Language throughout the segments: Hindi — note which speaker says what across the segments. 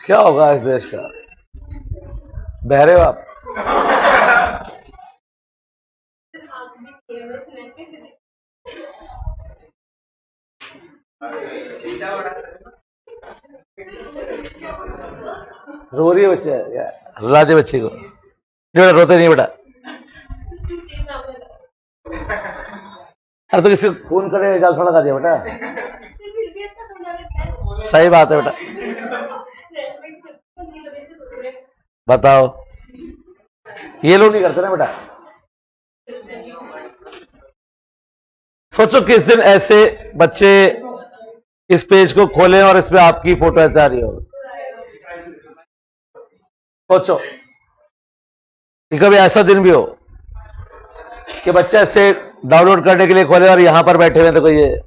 Speaker 1: क्या होगा इस देश का? बहरे हो आप? रो रही है बच्चे, रुला दे बच्चे को। बेटा रोते नहीं बेटा। अरे तो किसी को फोन करे जाल थोड़ा लगा दिया बेटा। सही बात है बेटा। बताओ, ये लोग नहीं करते ना बेटा। सोचो किस दिन ऐसे बच्चे इस पेज को खोलें और इसमें आपकी फोटो ऐसे आ रही हो। सोचो कि कभी ऐसा दिन भी हो कि बच्चे ऐसे डाउनलोड करने के लिए खोले और यहां पर बैठे हुए तो कोई ये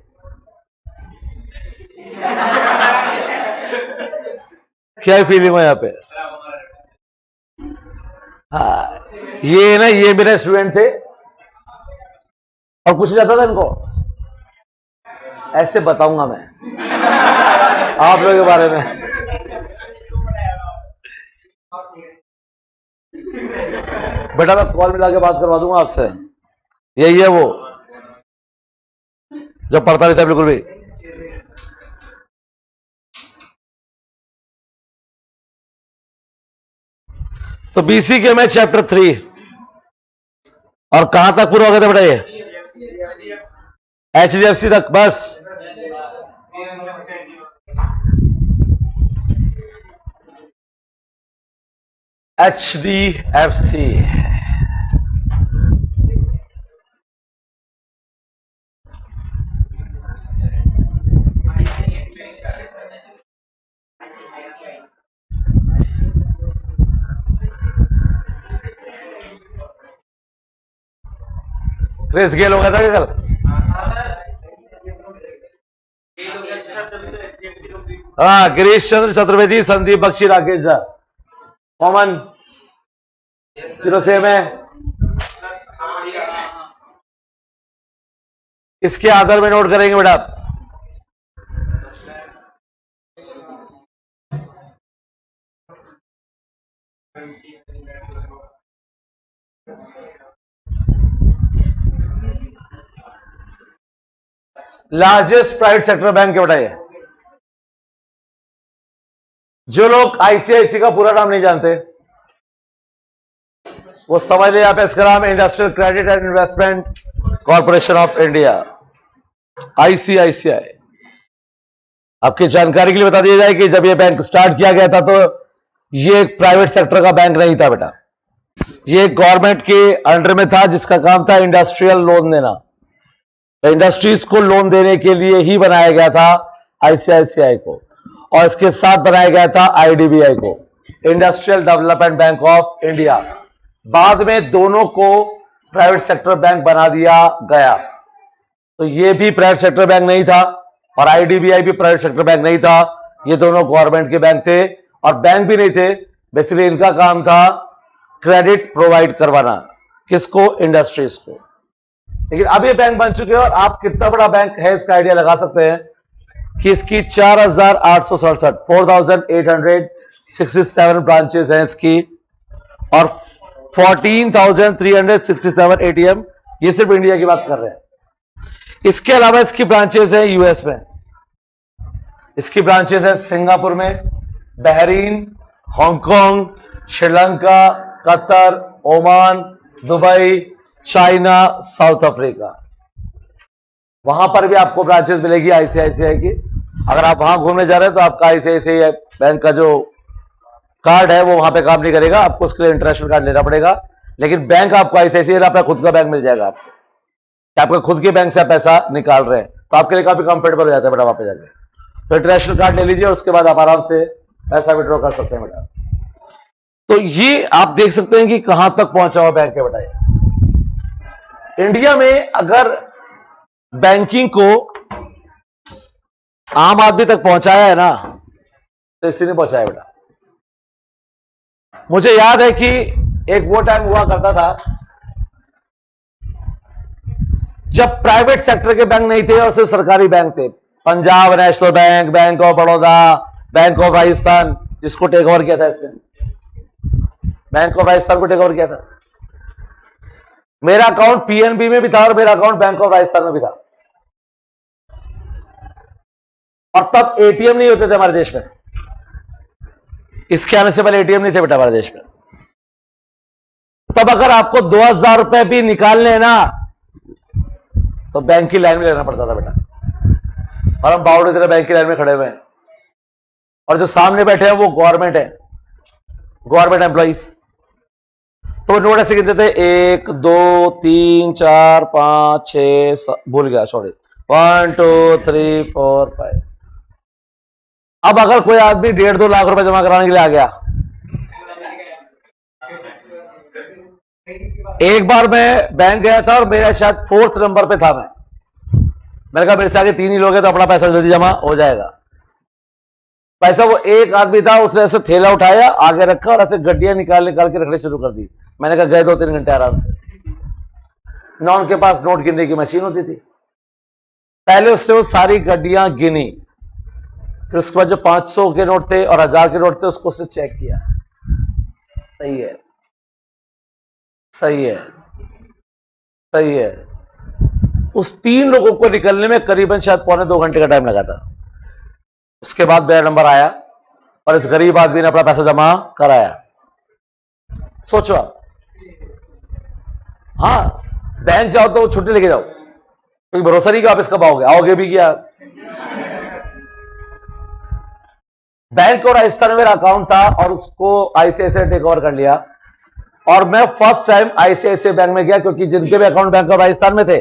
Speaker 1: क्या फीलिंग हो यहां पे? हाँ, ये ना, ये मेरे स्टूडेंट थे और पूछा जाता था इनको, ऐसे बताऊंगा मैं आप लोगों के बारे में। बेटा मैं कॉल मिला के बात करवा दूंगा आपसे। यही है वो जो पढ़ता नहीं था बिल्कुल भी। तो बीसी के में चैप्टर 3 और कहां तक पूरा हो गया था बेटा? ये HDFC तक बस। HDFC क्रिस गेल हो गया था क्या कल? हाँ, Girish Chandra Chaturvedi, Sandeep Bakshi, Rakesh Jha, common zero same है। इसके आधार में नोट करेंगे बेटा आप। लार्जेस्ट प्राइवेट सेक्टर बैंक क्या बेटा? ये जो लोग आईसीआईसी का पूरा नाम नहीं जानते वो समझ ले आप, इसका नाम industrial credit and investment corporation of India, ICICI. आपकी जानकारी के लिए बता दिया जाए कि जब ये बैंक स्टार्ट किया गया था तो ये एक प्राइवेट सेक्टर का बैंक नहीं था बेटा। ये गवर्नमेंट के अंडर में था जिसका काम था इंडस्ट्रियल लोन देना। तो इंडस्ट्रीज को लोन देने के लिए ही बनाया गया था आईसीआईसीआई को, और इसके साथ बनाया गया था आईडीबीआई को, industrial development bank of India. बाद में दोनों को प्राइवेट सेक्टर बैंक बना दिया गया। तो ये भी प्राइवेट सेक्टर बैंक नहीं था और आईडीबीआई भी प्राइवेट सेक्टर बैंक नहीं था। ये दोनों गवर्नमेंट के बैंक थे और बैंक भी नहीं थे। बेसिकली इनका काम था क्रेडिट प्रोवाइड करवाना, किसको? इंडस्ट्रीज को। लेकिन अब ये बैंक बन चुके हैं और आप कितना बड़ा बैंक है इसका आइडिया लगा सकते हैं कि इसकी 4867 4867 ब्रांचेस हैं इसकी, और 14,367 एटीएम। ये सिर्फ इंडिया की बात कर रहे हैं। इसके अलावा इसकी ब्रांचेस है यूएस में, इसकी ब्रांचेस है सिंगापुर में, Bahrain, Hong Kong, Sri Lanka, Qatar, Oman, Dubai, China, south Africa. वहां पर भी आपको ब्रांचेस मिलेगी आईसीआईसीआई की। अगर आप वहां घूमने जा रहे हैं तो आपका आईसीआईसीआई बैंक का जो कार्ड है वो वहां पे काम नहीं करेगा, आपको उसके लिए इंटरनेशनल कार्ड लेना पड़ेगा। लेकिन बैंक आपको आईसीआईसीआई अपना खुद का बैंक मिल जाएगा आपको, कि आपके खुद के बैंक से आप पैसा निकाल रहे हैं, तो आपके लिए काफी कंफर्टेबल हो जाता है बेटा वहां पे जाके। तो इंटरनेशनल कार्ड ले लीजिए और उसके बाद आप आराम से पैसा विड्रॉ कर सकते हैं बेटा। तो ये आप देख सकते हैं कि कहां तक पहुंचा हुआ बैंक है बेटा। इंडिया में अगर बैंकिंग को आम आदमी तक पहुंचाया है ना, तो इसी ने पहुंचाया बेटा। मुझे याद है कि एक वो टाइम हुआ करता था जब प्राइवेट सेक्टर के बैंक नहीं थे और सिर्फ सरकारी बैंक थे। Punjab national bank, bank of Baroda, bank of Rajasthan, जिसको टेक ओवर किया था इसने, बैंक ऑफ राजस्थान को टेक ओवर किया था। मेरा अकाउंट पीएनबी में भी था और मेरा अकाउंट बैंक ऑफ राजस्थान में भी था। और तब एटीएम नहीं होते थे हमारे देश में। इसके आने से पहले एटीएम नहीं थे बेटा हमारे देश में। तब अगर आपको 2000 रुपए भी निकालने हैं ना, तो बैंक की लाइन में लेना पड़ता था बेटा। और हम बावड़े तरह बैंक की लाइन में खड़े हुए हैं, और जो सामने बैठे हैं वो गवर्नमेंट है, गवर्नमेंट एम्प्लॉइज। तो नोट ऐसे गिनते थे 1 2 3 4 5 6 भूल गया, सॉरी, 1 2 3 4 5। अब अगर कोई आदमी 1.5-2 लाख रुपए जमा कराने के लिए आ गया, एक बार मैं बैंक गया था और मेरा शायद 4th नंबर पे था। मैंने कहा मेरे से आगे 3 ही लोग हैं तो अपना पैसा जल्दी जमा हो जाएगा। पैसा वो एक आदमी था, उसने ऐसे थैला उठाया, आगे रखा और ऐसे गड्डियां निकाल के रखने शुरू कर दी। मैंने कहा गए 2-3 घंटे आराम से। ना उनके पास नोट गिनने की मशीन होती थी। पहले उसने वो सारी गड्डियां गिनी, फिर उसके बाद जो 500 के नोट थे और 1000 के नोट थे उसको उसने चेक किया, सही है, सही है, सही है। उस 3 लोगों को निकलने में करीबन शायद 1.25 घंटे का टाइम लगा था। उसके बाद मेरा नंबर आया और इस गरीब आदमी ने अपना पैसा जमा कराया। सोचो आप, हाँ, बैंक जाओ तो छुट्टी लेके जाओ, कोई भरोसा नहीं कि वापस कब आओगे, आओगे भी क्या। बैंक और राजस्थान में मेरा अकाउंट था और उसको आईसीआईसीआई टेक ओवर कर लिया। और मैं फर्स्ट टाइम आईसीआईसीआई बैंक में गया, क्योंकि जिनके भी अकाउंट बैंक ऑफ राजस्थान में थे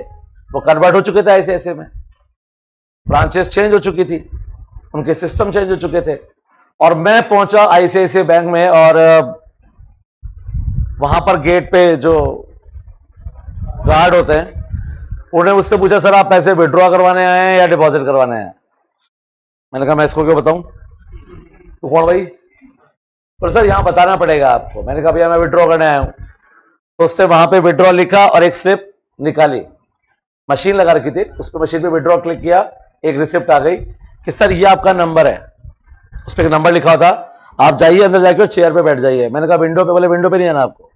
Speaker 1: वो कन्वर्ट हो चुके थे आईसीआईसीआई में, ब्रांचेस चेंज हो चुकी थी, उनके सिस्टम चेंज हो चुके थे। और मैं पहुंचा आईसीआईसीआई बैंक में, और वहां पर गेट पे जो गार्ड होते हैं उन्होंने मुझसे पूछा, सर आप पैसे विड्रॉ करवाने आए हैं या डिपॉजिट करवाने आए हैं। मैंने कहा मैं इसको क्यों बताऊं, तो कौन भाई, पर सर यहां बताना पड़ेगा आपको। मैंने कहा भैया मैं विड्रॉ करने आया हूं। तो उसने वहां पे विड्रॉ लिखा और एक स्लिप निकाली, मशीन लगा रखी थी, उस पर मशीन पे विड्रॉ क्लिक किया, एक रिसिप्ट आ गई कि सर ये आपका नंबर है। उस पर एक नंबर लिखा होता, आप जाइए अंदर जाकर चेयर पे बैठ जाइए। मैंने कहा विंडो पे, बोले विंडो पे नहीं आना आपको,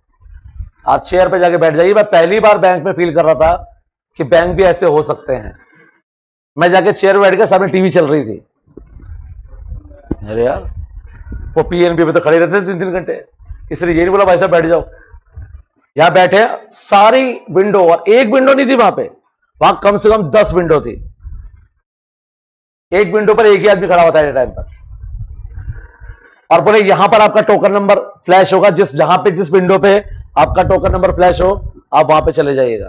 Speaker 1: आप चेयर पे जाके बैठ जाइए। मैं पहली बार बैंक में फील कर रहा था कि बैंक भी ऐसे हो सकते हैं। मैं जाके चेयर पे बैठ गया, सामने टीवी चल रही थी। अरे यार, वो पीएनबी पे तो खड़े रहते थे 3-3 घंटे, इसलिए ये नहीं बोला भाई साहब बैठ जाओ। यहां बैठे सारी विंडो, और एक विंडो नहीं थी वहां पे, वहां कम से कम 10 विंडो थी। एक विंडो पर एक ही आदमी खड़ा होता है टाइम पर, और बोले यहां पर आपका टोकन नंबर फ्लैश होगा, जिस विंडो पे आपका टोकन नंबर फ्लैश हो आप वहां पे चले जाइएगा।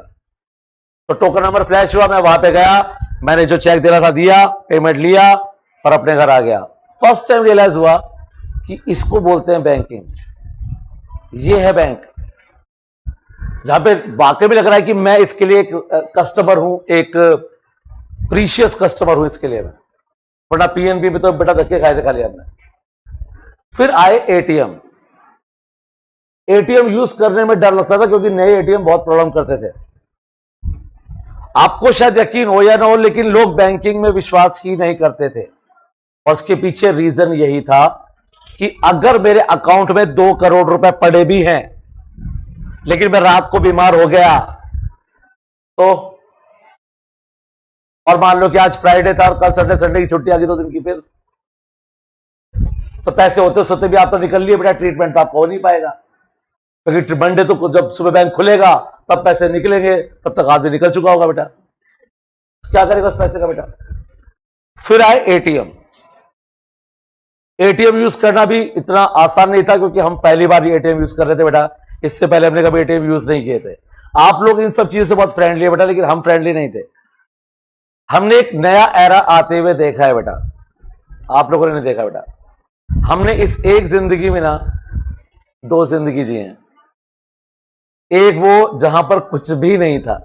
Speaker 1: तो टोकन नंबर फ्लैश हुआ, मैं वहां पे गया, मैंने जो चेक देना था दिया, पेमेंट लिया और अपने घर आ गया। फर्स्ट टाइम रियलाइज हुआ कि इसको बोलते हैं बैंकिंग। ये है बैंक, जहां पे वाकई में लग रहा है कि मैं इसके लिए एक कस्टमर हूं, एक प्रीशियस कस्टमर हूं इसके लिए मैं। वरना पीएनबी में तो बेटा धक्के खाए थे खाली हमने। फिर आए एटीएम। एटीएम यूज करने में डर लगता था, क्योंकि नए एटीएम बहुत प्रॉब्लम करते थे। आपको शायद यकीन हो या ना हो, लेकिन लोग बैंकिंग में विश्वास ही नहीं करते थे। और उसके पीछे रीजन यही था कि अगर मेरे अकाउंट में 2 करोड़ रुपए पड़े भी हैं, लेकिन मैं रात को बीमार हो गया तो, और मान लो कि आज फ्राइडे था और कल संडे की छुट्टी आ गई 2 दिन की, फिर तो पैसे होते सोते भी आप तो निकल लिए बेटा, ट्रीटमेंट तो आपको हो नहीं पाएगा, क्योंकि मंडे तो जब सुबह बैंक खुलेगा तब पैसे निकलेंगे, तब तक आदमी निकल चुका होगा बेटा, क्या करेगा उस पैसे का बेटा। फिर आए एटीएम। एटीएम यूज करना भी इतना आसान नहीं था, क्योंकि हम पहली बार एटीएम यूज कर रहे थे बेटा, इससे पहले हमने कभी एटीएम यूज नहीं किए थे। आप लोग इन सब चीजों से बहुत फ्रेंडली है बेटा, लेकिन हम फ्रेंडली नहीं थे। हमने एक नया एरा आते हुए देखा है बेटा, आप लोगों ने नहीं देखा बेटा। हमने इस एक जिंदगी में ना दो जिंदगी जी हैं। एक वो जहां पर कुछ भी नहीं था,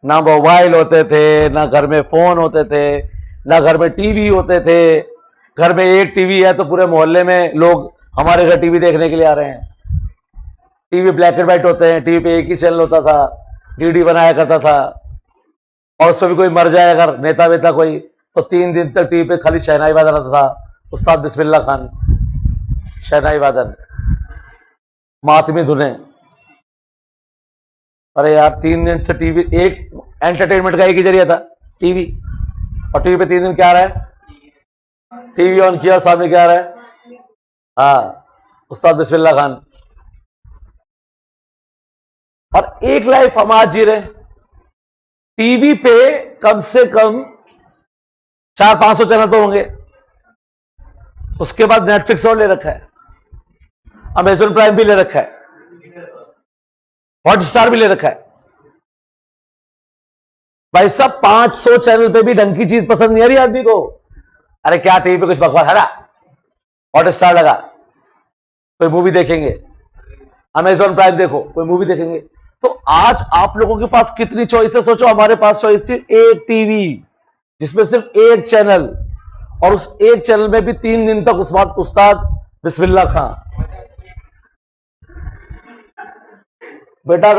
Speaker 1: ना मोबाइल होते थे, ना घर में फोन होते थे, ना घर में टीवी होते थे। घर में एक टीवी है तो पूरे मोहल्ले में लोग हमारे घर टीवी देखने के लिए आ रहे हैं। टीवी ब्लैक एंड व्हाइट होते हैं, टीवी पे एक ही चैनल होता था, डीडी बनाया करता था। और उसमें भी कोई मर जाए अगर नेता वेता कोई, तो 3 दिन तक टीवी पे खाली शहनाई वादन आता था, उस्ताद बिस्मिल्लाह खान, शहनाई वादन, मातमी धुने। अरे यार 3 दिन से टीवी, एक एंटरटेनमेंट का एक ही जरिया था, टीवी। और टीवी पे 3 दिन क्या आ रहा है? टीवी ऑन किया, सामने क्या आ रहा है? हाँ, उस्ताद बिस्मिल्लाह खान। और एक लाइफ हम आज जी रहे हैं। टीवी पे कम से कम 400-500 चैनल तो होंगे। उसके बाद नेटफ्लिक्स और ले रखा है, अमेजन प्राइम भी ले रखा है, हॉटस्टार भी ले रखा है। भाई साहब 500 चैनल पे भी ढंग की चीज पसंद नहीं आ रही आदमी को। अरे क्या टीवी पे कुछ बकवास है ना, हॉटस्टार लगा कोई मूवी देखेंगे, अमेजॉन प्राइम देखो कोई मूवी देखेंगे। तो आज आप लोगों के पास कितनी चॉइस है, सोचो। हमारे पास चॉइस थी एक टीवी जिसमें सिर्फ एक चैनल, और उस एक चैनल में भी 3 दिन तक उस्ताद बिस्मिल्लाह खां। बेटा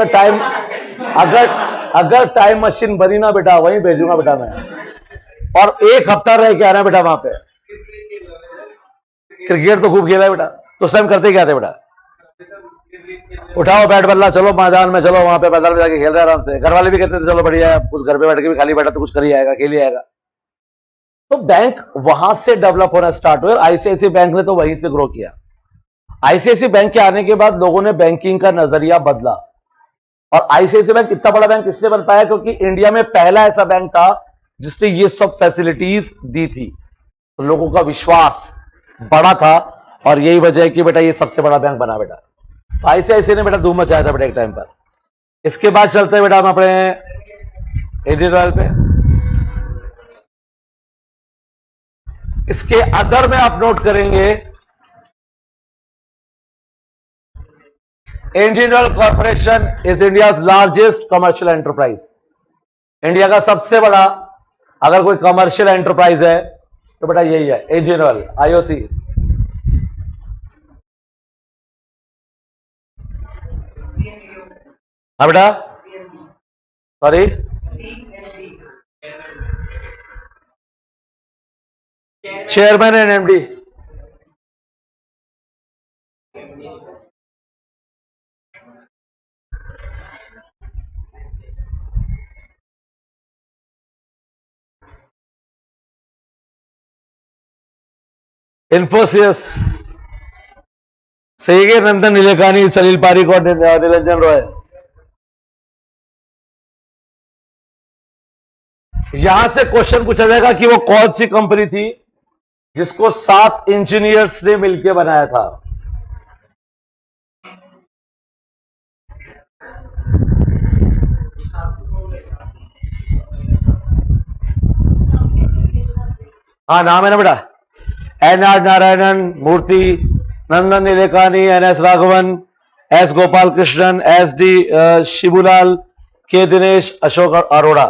Speaker 1: अगर अगर टाइम मशीन बनी ना बेटा, वहीं भेजूंगा बेटा मैं। और एक हफ्ता रह के आना बेटा वहां पे। क्रिकेट तो खूब खेला है बेटा, तो उस टाइम करते क्या थे बेटा? उठाओ बैट बल्ला, चलो मैदान में, चलो वहां पे मैदान में जाके खेल रहे हैं आराम से। घर वाले भी कहते थे चलो बढ़िया है, कुछ घर पे बैठ के भी खाली बैठा तो कुछ कर ही आएगा, खेल ही आएगा। तो बैंक वहां से डेवलप होना स्टार्ट हुआ, और आईसीआईसी बैंक ने तो वहीं से ग्रो किया। आईसीआईसी बैंक के आने के बाद लोगों ने बैंकिंग का नजरिया बदला। और आईसीआईसी बैंक इतना बड़ा बैंक इसलिए बन पाया क्योंकि इंडिया में पहला ऐसा बैंक था जिसने ये सब फैसिलिटीज दी थी, तो लोगों का विश्वास बड़ा था। और यही वजह है कि बेटा ये सबसे बड़ा बैंक बना बेटा। तो आईसीआईसी ने बेटा धूम मचाया था बेटा एक टाइम पर। इसके बाद चलते हैं बेटा हम अपने इंडियन ऑयल पे। इसके अदर में आप नोट करेंगे, Indian oil corporation is India largest commercial enterprise. India का सबसे बड़ा अगर कोई कमर्शियल एंटरप्राइज है तो बेटा यही है, इंडियन ऑयल, आईओसी। हाँ बेटा, sorry, chairman and MD. Infosys, सेगे नंदन नीलेकानी, सलील पारिक और निरंजन रॉय। यहां से क्वेश्चन पूछा जाएगा कि वो कौन सी कंपनी थी जिसको 7 इंजीनियर्स ने मिलकर बनाया था। हाँ नाम है ना बेटा, N R Narayanan Murthy, Nandan Nilekani, N S Raghavan, S Gopal Krishnan, S D Shibulal, K Dinesh, Ashok Arora.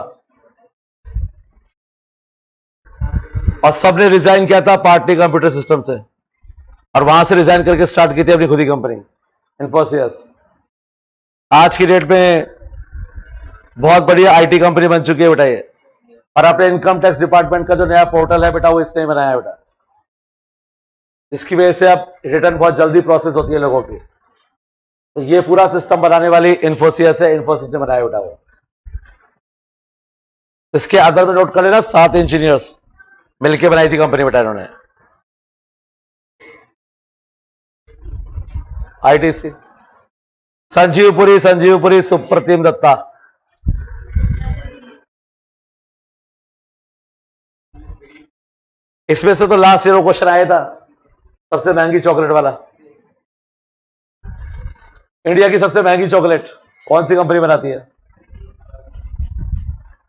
Speaker 1: और सबने रिजाइन किया था पार्टी कंप्यूटर सिस्टम से, और वहां से रिजाइन करके स्टार्ट की थी अपनी खुद ही कंपनी इन्फोसिस। आज की डेट में बहुत बढ़िया आईटी कंपनी बन चुकी है बेटा ये। और अपने इनकम टैक्स डिपार्टमेंट का जो नया पोर्टल है बेटा, वो इसने बनाया है बेटा, जिसकी वजह से अब रिटर्न बहुत जल्दी प्रोसेस होती है लोगों की। तो ये पूरा सिस्टम बनाने वाली इन्फोसिस है, इन्फोसिस ने बनाया बेटा वो। इसके आधार में नोट कर लेना, 7 इंजीनियर्स मिलकर बनाई थी कंपनी बेटा इन्होंने, आईटीसी। संजीवपुरी, सुप्रतिम दत्ता। इसमें से तो लास्ट ईयर क्वेश्चन आया था, सबसे महंगी चॉकलेट वाला। इंडिया की सबसे महंगी चॉकलेट कौन सी कंपनी बनाती है?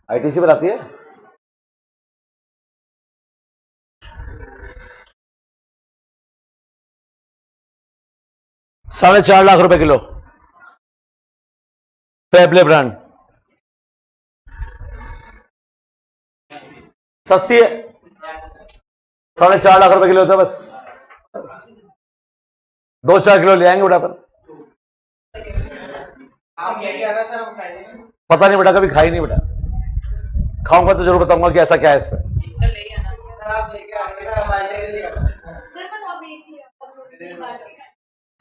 Speaker 1: आईटीसी बनाती है। 4.5 लाख रुपए किलो पेपले ब्रांड, सस्ती है, 4.5 लाख रुपए किलो होता है बस। 2-4 किलो ले आएंगे बेटा पर। पता नहीं बेटा, कभी खाई नहीं बेटा, खाऊंगा तो जरूर बताऊंगा कि ऐसा क्या है इसमें।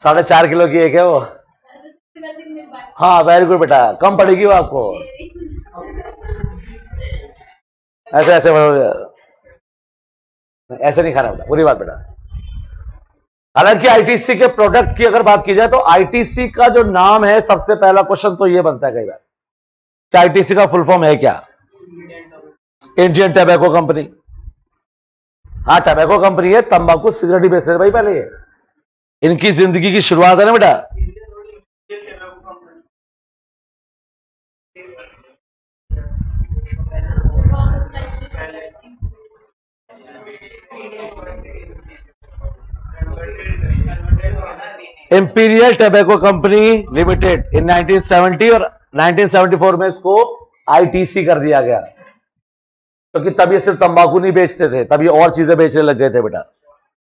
Speaker 1: 4.5 किलो की एक है वो। हाँ वेरी गुड बेटा, कम पड़ेगी वो आपको। ऐसे ऐसे ऐसे नहीं खाना बेटा, बुरी बात बेटा। हालांकि आईटीसी के प्रोडक्ट की अगर बात की जाए तो आईटीसी का जो नाम है, सबसे पहला क्वेश्चन तो ये बनता है कई बार कि आईटीसी का फुल फॉर्म है क्या? Indian tobacco company. हाँ टैबेको कंपनी है, तंबाकू सिगरेट ही बेचते थे भाई पहले ये, इनकी जिंदगी की शुरुआत है ना बेटा। इंपीरियल टैबेको कंपनी लिमिटेड इन 1970 और 1974 में इसको आईटीसी कर दिया गया, क्योंकि तब ये सिर्फ तंबाकू नहीं बेचते थे, तब ये और चीजें बेचने लग गए थे बेटा।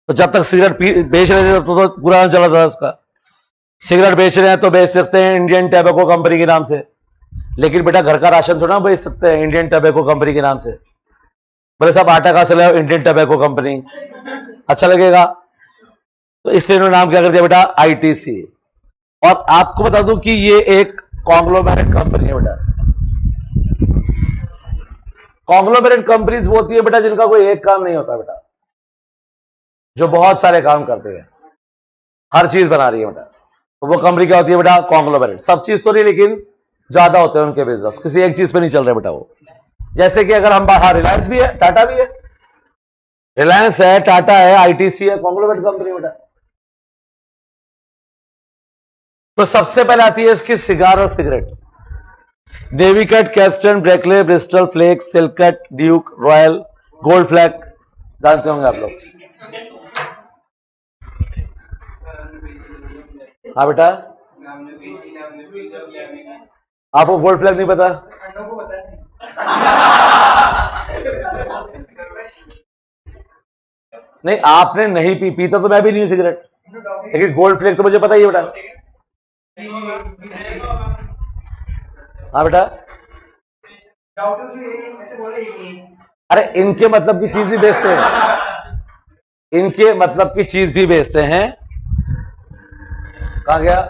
Speaker 1: तो जब तक सिगरेट बेच रहे थे तो पूरा चला था इसका। सिगरेट बेच रहे हैं तो बेच सकते हैं इंडियन टैबेको कंपनी के नाम से, लेकिन बेटा घर का राशन थोड़ा बेच सकते हैं इंडियन टैबेको कंपनी के नाम से। बोले साहब आटा कहां से लाओ? इंडियन टैबेको कंपनी, अच्छा लगेगा, तो इसलिए इन्होंने नाम क्या कर दिया बेटा? आईटीसी। और आपको बता दूं कि ये एक कॉन्ग्लोमेरेट कंपनी है बेटा। कॉन्ग्लोमेरेट कंपनीज वो होती है बेटा जिनका कोई एक काम नहीं होता बेटा, जो बहुत सारे काम करते हैं, हर चीज बना रही है बेटा, तो वो कंपनी क्या होती है बेटा? कॉन्ग्लोमेरेट। सब चीज तो नहीं, लेकिन ज्यादा होते हैं उनके बिजनेस, किसी एक चीज पे नहीं चल रहे बेटा वो। जैसे कि अगर हम बाहर, रिलायंस भी है, टाटा भी है, रिलायंस है, टाटा है, आईटीसी है, कॉन्ग्लोमेरेट कंपनी बेटा। तो सबसे पहले आती है इसकी सिगार और cigarette. Navy Cut, Capstan, Berkeley, Bristol, Flakes, Silk Cut, Duke, Royal, Gold Flake, जानते होंगे आप लोग। हाँ बेटा, आपको गोल्ड फ्लैग नहीं पता? नहीं आपने नहीं पीता तो मैं भी नहीं हूं सिगरेट, लेकिन गोल्ड फ्लैग तो मुझे पता ही है बेटा। हाँ बेटा, अरे इनके मतलब की चीज भी बेचते हैं, इनके मतलब की चीज भी बेचते हैं। कहां गया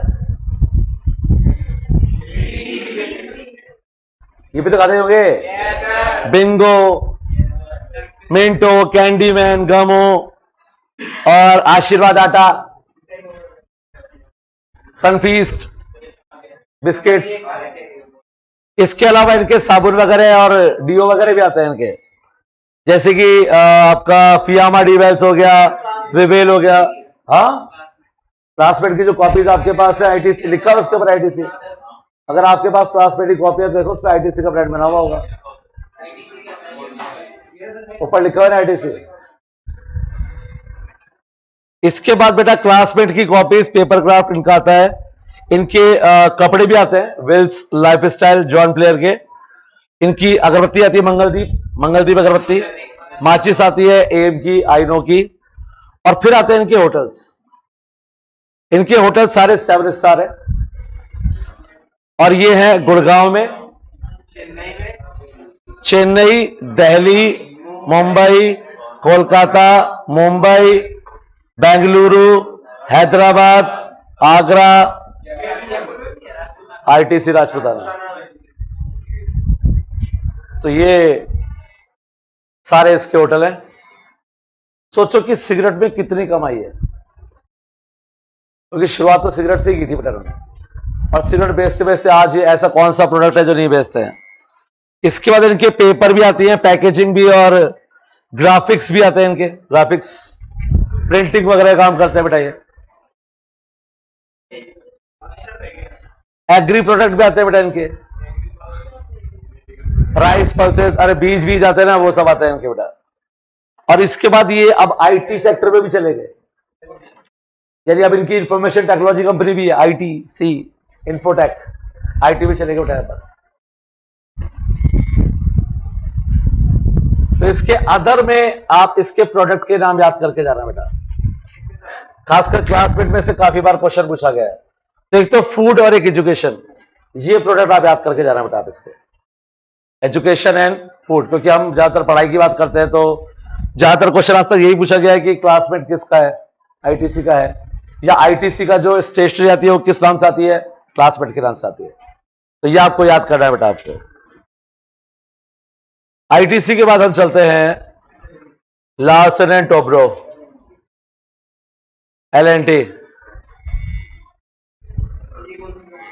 Speaker 1: ये भी तो खाते होंगे, बिंगो, मिंटो, कैंडीमैन, गमो और आशीर्वाद आटा, सनफीस्ट, बिस्किट्स। इसके अलावा इनके साबुन वगैरह और डीओ वगैरह भी आते हैं इनके, जैसे कि आपका फियामा डीवेल्स हो गया, विवेल हो गया। हाँ क्लासमेट की जो कॉपीज आपके पास है, आईटीसी लिखा है उसके ऊपर आईटीसी। अगर आपके पास क्लासमेट की कॉपी है देखो उस पर आईटीसी का ब्रांड बना हुआ होगा, ऊपर लिखा हुआ है आईटीसी। इसके बाद बेटा क्लासमेट की कॉपीज, पेपर क्राफ्ट इनका आता है। इनके कपड़े भी आते हैं, विल्स लाइफस्टाइल, जॉन प्लेयर के। इनकी अगरबत्ती आती है, मंगलदीप, मंगलदीप अगरबत्ती। माचिस आती है एम की, आइनो की। और फिर आते हैं इनके होटल्स। इनके होटल सारे 7 स्टार है, और ये है गुड़गांव में, चेन्नई, दिल्ली, मुंबई, कोलकाता, मुंबई, बेंगलुरु, हैदराबाद, आगरा, आईटीसी राजपुताना। तो ये सारे इसके होटल हैं। सोचो कि सिगरेट में कितनी कमाई है, क्योंकि शुरुआत तो सिगरेट से ही की थी बेटा उन्होंने, और सिगरेट बेचते बेचते आज ये ऐसा कौन सा प्रोडक्ट है जो नहीं बेचते हैं। इसके बाद इनके पेपर भी आती है, पैकेजिंग भी, और ग्राफिक्स भी आते हैं इनके, ग्राफिक्स प्रिंटिंग वगैरह काम करते हैं बेटा ये। एग्री प्रोडक्ट भी आते हैं बेटा इनके, राइस, पल्सेस, अरे बीज बीज आते हैं ना, वो सब आते हैं इनके बेटा। और इसके बाद ये अब आईटी सेक्टर में भी चले गए। यानी अब इनकी इंफॉर्मेशन टेक्नोलॉजी कंपनी भी है, आईटीसी, इन्फोटेक, आईटी भी चलेगा बेटा यहाँ पर। तो इसके अदर में आप इसके प्रोडक्ट के नाम याद करके जाना बेटा, खासकर क्लासमेट में से काफी बार क्वेश्चन पूछा गया है। तो एक तो फूड और एक एजुकेशन, ये प्रोडक्ट आप याद करके जाना बेटा आप इसके, एजुकेशन एंड फूड, क्योंकि हम ज्यादातर पढ़ाई की बात करते हैं तो ज्यादातर क्वेश्चन आज तक यही पूछा गया है कि क्लासमेट किसका है, आईटीसी का है, या आईटीसी का जो स्टेशनरी आती है वो किस नाम से आती है, क्लासमेट के नाम से आती है। तो ये आपको याद करना है बेटा आपको। आईटीसी के बाद हम चलते हैं लार्सन एंड टोब्रो, एलएनटी।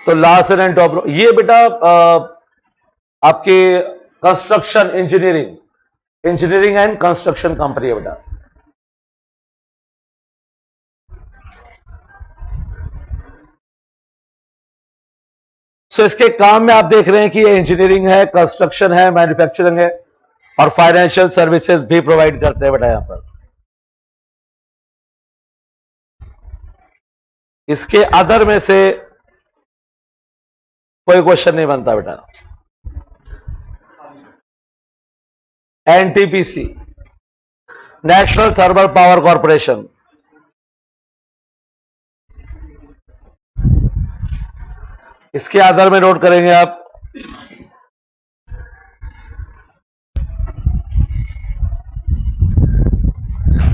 Speaker 1: तो लार्सन एंड टोब्रो ये बेटा आपके construction engineering and construction company है बेटा। सो इसके काम में आप देख रहे हैं कि ये इंजीनियरिंग है, कंस्ट्रक्शन है, मैन्युफैक्चरिंग है और फाइनेंशियल सर्विसेज भी प्रोवाइड करते हैं बेटा यहां पर। इसके अदर में से कोई क्वेश्चन नहीं बनता बेटा। NTPC, national thermal power corporation, इसके आधार में नोट करेंगे आप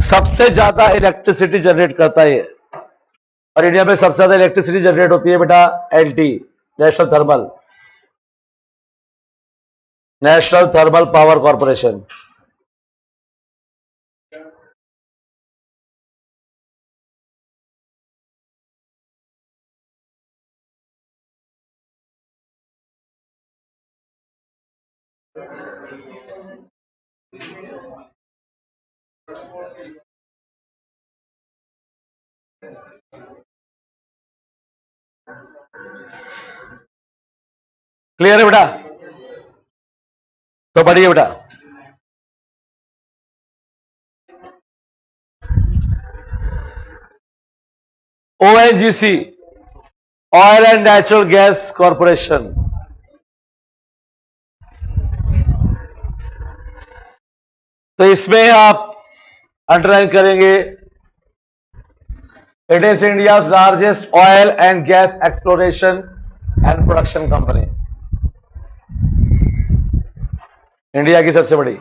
Speaker 1: सबसे ज्यादा इलेक्ट्रिसिटी जनरेट करता है ये, और इंडिया में सबसे ज्यादा इलेक्ट्रिसिटी जनरेट होती है बेटा LT, national thermal power corporation. Clear है बेटा? तो पढ़िए बेटा, ONGC, oil and natural gas corporation, तो इसमें आप अंडरलाइन करेंगे it is India's largest oil and gas exploration and production company, India की सबसे बड़ी।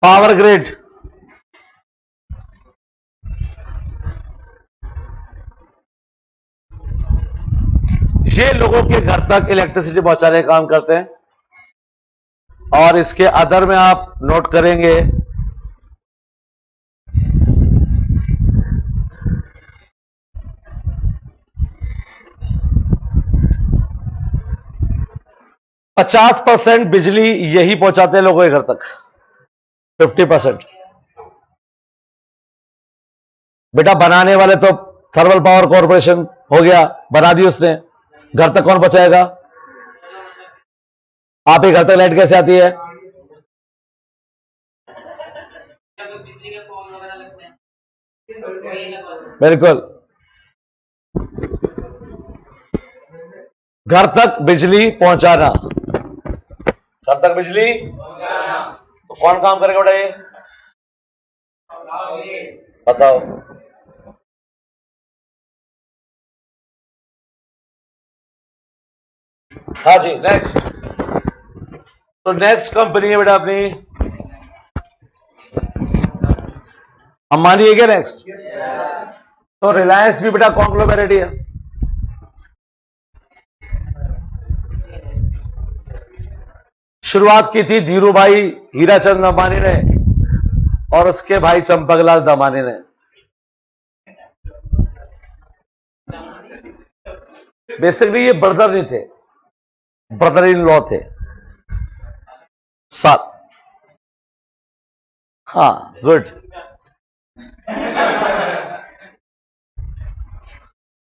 Speaker 1: पावर ग्रिड, ये लोगों के घर तक इलेक्ट्रिसिटी पहुंचाने का काम करते हैं। और इसके अदर में आप नोट करेंगे %50 बिजली यही पहुंचाते हैं लोगों के घर तक, 50%। बेटा बनाने वाले तो थर्मल पावर कॉर्पोरेशन हो गया, बना दी उसने, घर तक कौन पहुंचाएगा? आप ही घर तक लाइट कैसे आती है? बिल्कुल, घर तक बिजली पहुंचाना, घर तक बिजली तो कौन काम करेगा बेटा ये? बताओ। हाँ जी, नेक्स्ट। तो नेक्स्ट कंपनी है बेटा अपनी अंबानी है क्या नेक्स्ट? तो रिलायंस भी बेटा कॉन्ग्लोमेरेट है। शुरुआत की थी धीरू भाई हीराचंद अंबानी ने और उसके भाई चंपकलाल दमानी ने। बेसिकली ये ब्रदर नहीं थे, ब्रदर इन लॉ थे साथ। हाँ गुड।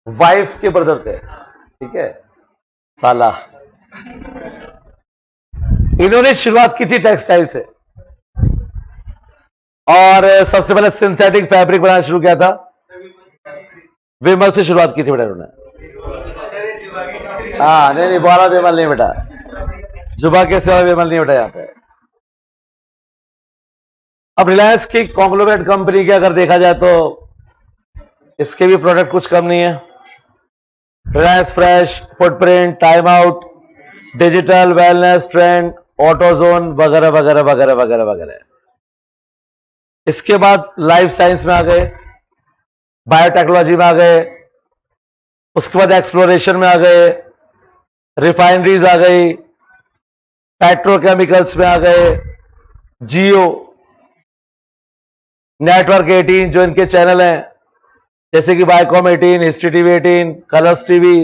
Speaker 1: वाइफ के ब्रदर थे, ठीक है, साला। इन्होंने शुरुआत की थी टेक्सटाइल से, और सबसे पहले सिंथेटिक फैब्रिक बनाना शुरू किया था, विमल से शुरुआत की थी बेटा इन्होंने। हाँ, नहीं बोला विमल नहीं बेटा, जुबा के सिवा विमल नहीं बेटा यहाँ पे। अब रिलायंस की कॉन्ग्लोमरेट कंपनी के अगर देखा जाए तो इसके भी प्रोडक्ट कुछ कम नहीं है। Reliance Fresh, Footprint, Time Out, Digital, Wellness, Trend, AutoZone वगैरह वगैरह वगैरह वगैरह वगैरह। इसके बाद लाइफ साइंस में आ गए, बायोटेक्नोलॉजी में आ गए, उसके बाद एक्सप्लोरेशन में आ गए, रिफाइनरीज आ गई, पेट्रोकेमिकल्स में आ गए, जियो, नेटवर्क 18 जो इनके चैनल हैं, जैसे कि Viacom 18, history TV 18, Colors TV,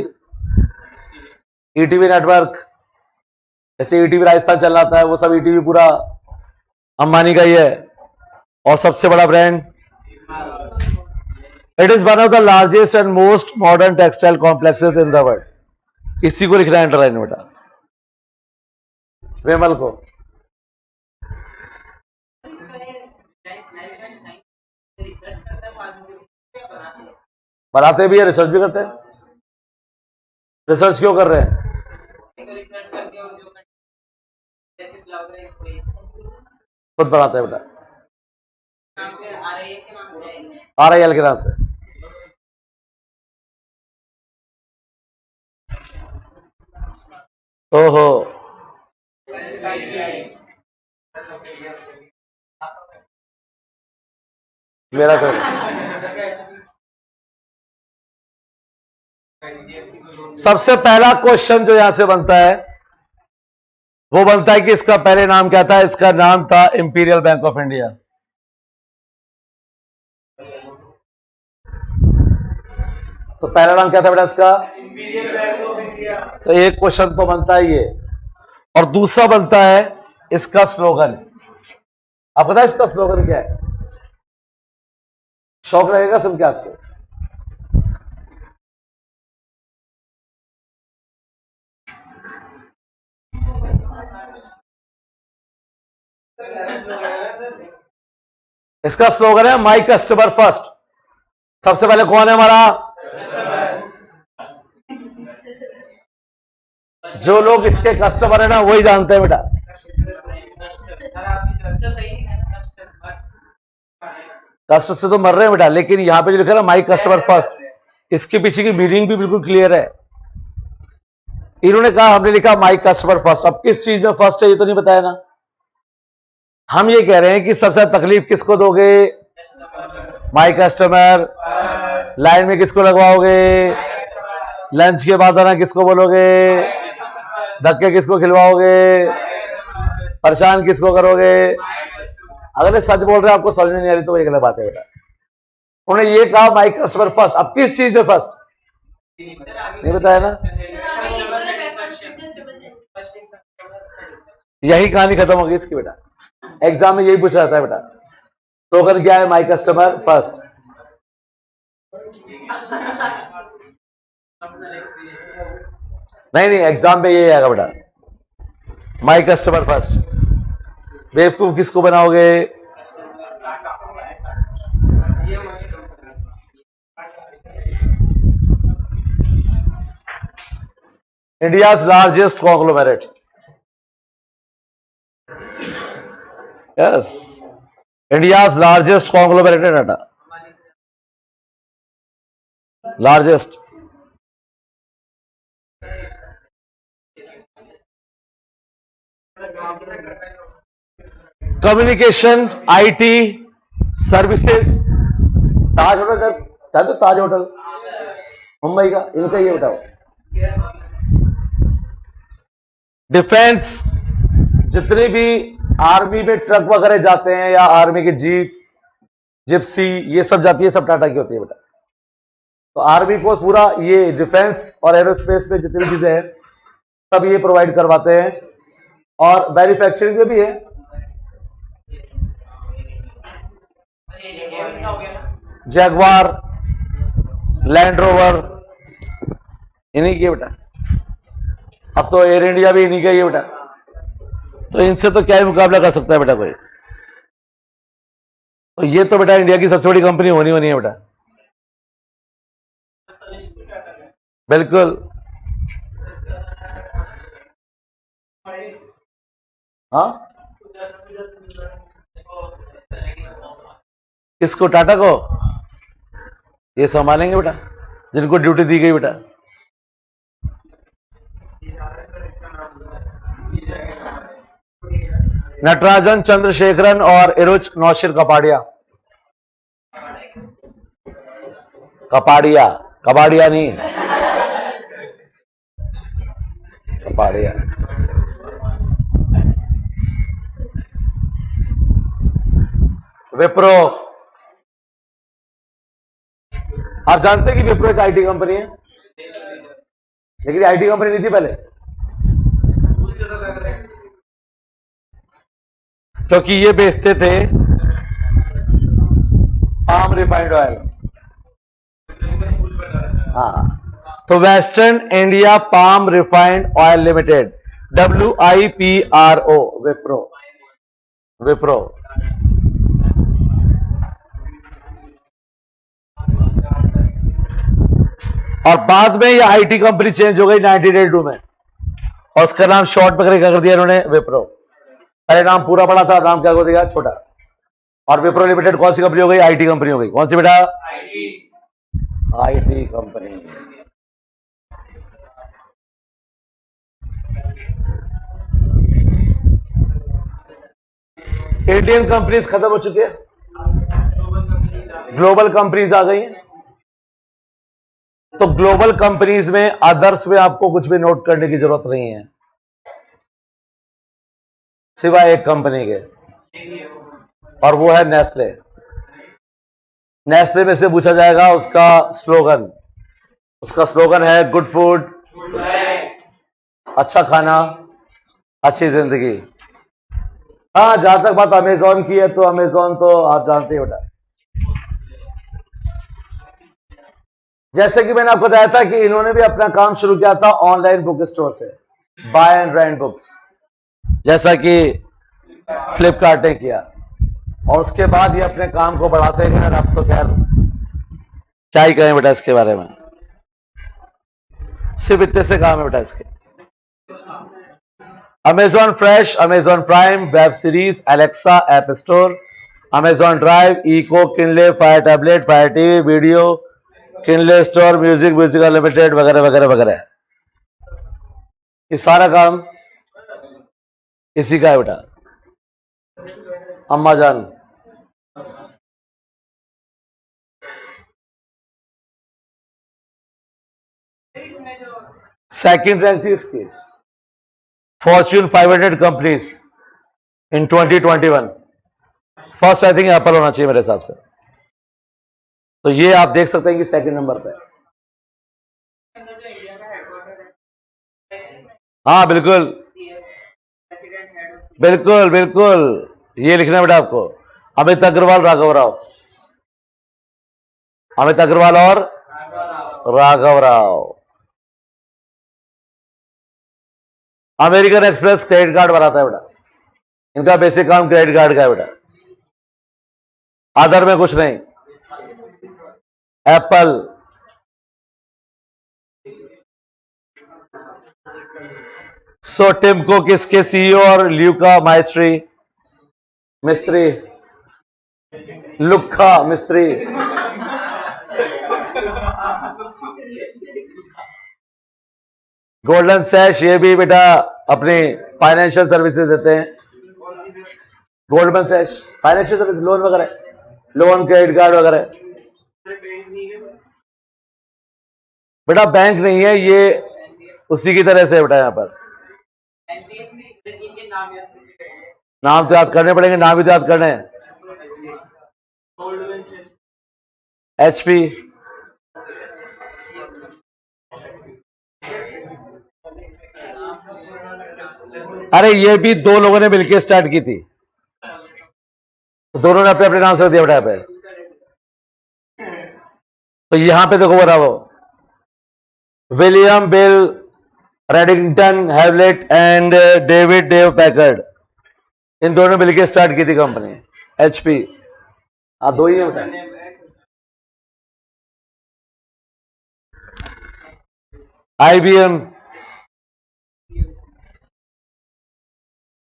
Speaker 1: ETV network, जैसे ईटीवी राजस्थान चल रहा है वो सब ईटीवी पूरा अंबानी का ही है। और सबसे बड़ा brand, it is one of the largest and most modern textile complexes in the world. इसी को लिखना है अंडरलाइन बेटा, विमल को। बनाते भी है, रिसर्च भी करते हैं। रिसर्च क्यों कर रहे हैं? खुद बनाते हैं बेटा, RIL के नाम से। ओहो, मेरा तो सबसे पहला क्वेश्चन जो यहां से बनता है वो बनता है कि इसका पहले नाम क्या था? इसका नाम था इंपीरियल बैंक ऑफ इंडिया। तो पहला नाम क्या था बेटा इसका? Imperial bank of India. तो एक क्वेश्चन तो बनता है ये, और दूसरा बनता है इसका स्लोगन। आप पता है इसका स्लोगन क्या है? शौक लगेगा सुन के आपको। इसका स्लोगन है माई कस्टमर फर्स्ट। सबसे पहले कौन है हमारा? जो लोग इसके कस्टमर है ना वही जानते हैं बेटा। कष्ट से तो मर रहे हैं बेटा, लेकिन यहां पे जो लिखा है ना माई कस्टमर फर्स्ट, इसके पीछे की मीनिंग भी बिल्कुल क्लियर है। इन्होंने कहा, हमने लिखा माई कस्टमर फर्स्ट। अब किस चीज में फर्स्ट है ये तो नहीं बताया ना। हम ये कह रहे हैं कि सबसे तकलीफ किसको दोगे? My customer. लाइन में किसको लगवाओगे? लंच के बाद आना किसको बोलोगे? धक्के किसको खिलवाओगे? परेशान किसको करोगे? अगर सच बोल रहे हैं आपको समझ में नहीं आ रही तो ये गलत बात है बेटा। उन्होंने ये कहा माई कस्टमर फर्स्ट। अब किस चीज में फर्स्ट नहीं बताया ना। यही कहानी खत्म होगी इसकी बेटा। एग्जाम में यही पूछा जाता है बेटा, स्लोगन क्या है? My customer first. नहीं एग्जाम में यही आएगा बेटा, माई कस्टमर फर्स्ट। बेवकूफ किसको बनाओगे? India's largest conglomerate. Yes, India's largest conglomerate है data, largest. Communication, IT, services. Taj hotel चाहते हो? ताज होटल मुंबई का, इनका ये बताओ। डिफेंस, जितने भी आर्मी में ट्रक वगैरह जाते हैं या आर्मी की जीप, जिप्सी, ये सब जाती है, सब टाटा की होती है बेटा। तो आर्मी को पूरा ये डिफेंस और एरोस्पेस में जितनी चीजें हैं सब ये प्रोवाइड करवाते हैं, और मैन्युफैक्चरिंग में भी है। जैगवार, लैंड रोवर, इन्हीं की है बेटा। अब तो एयर इंडिया भी इन्हीं का ही है बेटा। तो इनसे तो क्या ही मुकाबला कर सकता है बेटा कोई। तो ये तो बेटा इंडिया की सबसे बड़ी कंपनी होनी होनी है बेटा। बिल्कुल। हाँ, किसको? टाटा को? ये संभालेंगे बेटा, जिनको ड्यूटी दी गई बेटा। नटराजन चंद्रशेखरन और इरुच नौशिर कपाड़िया। कपाड़िया, कबाड़िया नहीं, कपाड़िया। विप्रो, आप जानते हैं कि विप्रो एक आईटी कंपनी है, लेकिन आईटी कंपनी नहीं थी पहले, क्योंकि ये बेचते थे पाम रिफाइंड ऑयल। हाँ, तो western India palm refined oil limited, WIPRO, Wipro, Wipro. और बाद में ये आईटी कंपनी चेंज हो गई 1982 में, और उसका नाम शॉर्ट पकड़ कर दिया इन्होंने विप्रो। पहले नाम पूरा बड़ा था, नाम क्या कर दिया छोटा। और विप्रो लिमिटेड कौन सी कंपनी हो गई? आईटी कंपनी हो गई। कौन सी बेटा? IT company. इंडियन कंपनीज खत्म हो चुकी है, ग्लोबल कंपनीज आ गई हैं। तो ग्लोबल कंपनीज में अदर्स में आपको कुछ भी नोट करने की जरूरत नहीं है, सिवाय एक कंपनी के, और वो है नेस्ले। नेस्ले में से पूछा जाएगा उसका स्लोगन। उसका स्लोगन है गुड फूड, अच्छा खाना, अच्छी जिंदगी। हाँ, जहां तक बात अमेजोन की है, तो अमेजोन तो आप जानते हो बेटा। जैसे कि मैंने आपको बताया था कि इन्होंने भी अपना काम शुरू किया था ऑनलाइन बुक स्टोर से, बाय एंड रेंट बुक्स, जैसा कि फ्लिपकार्ट ने किया। और उसके बाद ये अपने काम को बढ़ाते गए, और अब तो खैर क्या ही कहें बेटा इसके बारे में, सिर्फ इतने से काम है बेटा इसके। Amazon Fresh, Amazon Prime, web series, Alexa, app store, Amazon Drive, Echo, Kindle, Fire tablet, Fire TV, video, Kindle store, music, music unlimited, वगैरह वगैरह वगैरह। ये सारा काम इसी का है बेटा। अम्मा जान, सेकंड रैंक थी इसकी Fortune 500 companies in 2021। First I think Apple होना चाहिए मेरे हिसाब से। तो ये आप देख सकते हैं कि सेकंड नंबर पे। हाँ बिल्कुल, बिल्कुल बिल्कुल, ये लिखना बेटा आपको। अमित अग्रवाल, राघव राव, अमित अग्रवाल और Raghav Rao. American express credit card बनाता है बेटा, इनका बेसिक काम क्रेडिट कार्ड का है बेटा, अदर में कुछ नहीं। एप्पल, सो टिमको किसके सीईओ और ल्यूका माइस्ट्री मिस्त्री, लुक्खा मिस्त्री। गोल्डन सैश, ये भी बेटा अपनी फाइनेंशियल सर्विसेज देते हैं। गोल्डन सैश फाइनेंशियल सर्विस, लोन वगैरह, लोन, क्रेडिट कार्ड वगैरह। बेटा बैंक नहीं है ये, उसी की तरह से बेटा। यहां पर नाम तो याद करने पड़ेंगे, नाम भी तो याद करने हैं। HP, अरे ये भी दो लोगों ने मिलकर स्टार्ट की थी, दोनों ने अपने अपने नाम से दिया बेटा पे। तो यहां पे देखो बराबर William Bell Redington Hewlett and David Dave Packard, इन दोनों मिलकर स्टार्ट की थी कंपनी HP। हाँ, दो ही है बेटा। IBM,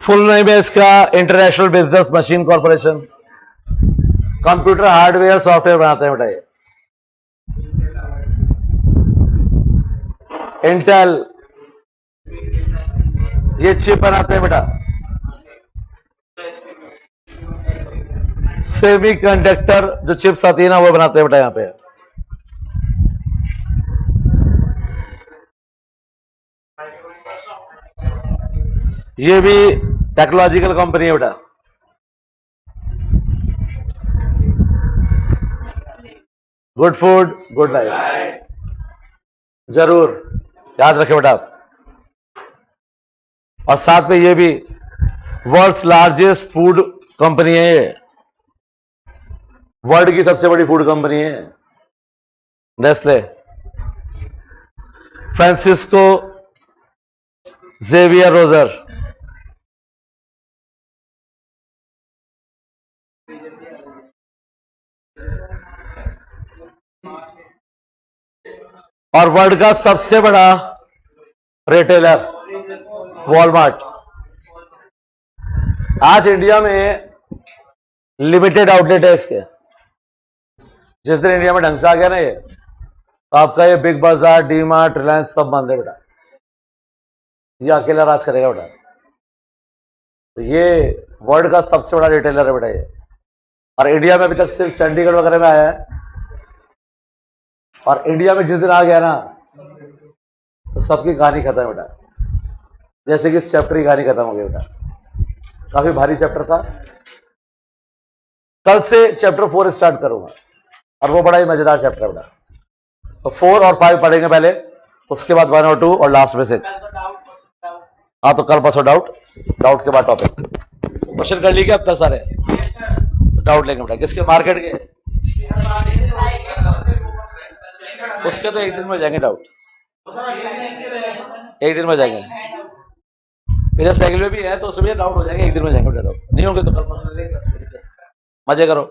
Speaker 1: फुल नेम है इसका international business machine corporation. Computer hardware software बनाते हैं बेटा ये। इंटेल, ये चिप बनाते हैं बेटा। सेमीकंडक्टर जो चिप्स आती है ना, वो बनाते हैं बेटा यहां पे। ये भी टेक्नोलॉजिकल कंपनी है बेटा। गुड फूड गुड लाइफ, जरूर याद रखें बेटा आप। और साथ में ये भी वर्ल्ड्स लार्जेस्ट फूड कंपनी है ये, वर्ल्ड की सबसे बड़ी फूड कंपनी है नेस्ले। फ्रांसिस्को जेवियर रोजर, और वर्ल्ड का सबसे बड़ा रिटेलर वॉलमार्ट। आज इंडिया में लिमिटेड आउटलेट है इसके। जिस दिन इंडिया में ढंग से आ गया ना ये, तो आपका ये बिग बाजार, डी मार्ट, रिलायंस सब बंद है बेटा। ये अकेला राज करेगा बेटा। तो ये वर्ल्ड का सबसे बड़ा रिटेलर है बेटा ये। और इंडिया में अभी तक सिर्फ चंडीगढ़ वगैरह में आया है। और इंडिया में जिस दिन आ गया ना, तो सबकी कहानी खत्म है बेटा। जैसे कि इस चैप्टर की कहानी खत्म हो गई बेटा। काफी भारी चैप्टर था। कल से चैप्टर 4 स्टार्ट करूंगा, और वो बड़ा ही मजेदार चैप्टर बेटा। तो 4 और 5 पढ़ेंगे पहले, उसके बाद 1 और 2, और लास्ट में 6। हाँ, तो कल परसों डाउट के बाद टॉपिक। क्वेश्चन कर ली क्या अब तक सारे? डाउट लेंगे बेटा। किसके? मार्केट के। उसके तो एक दिन में जाएंगे डाउट, एक दिन में जाएंगे। मेरे साइकिल में भी है, तो उसमें डाउट हो जाएंगे, एक दिन में जाएंगे बेटा। डाउट नहीं होंगे तो कल परसों मजे करो।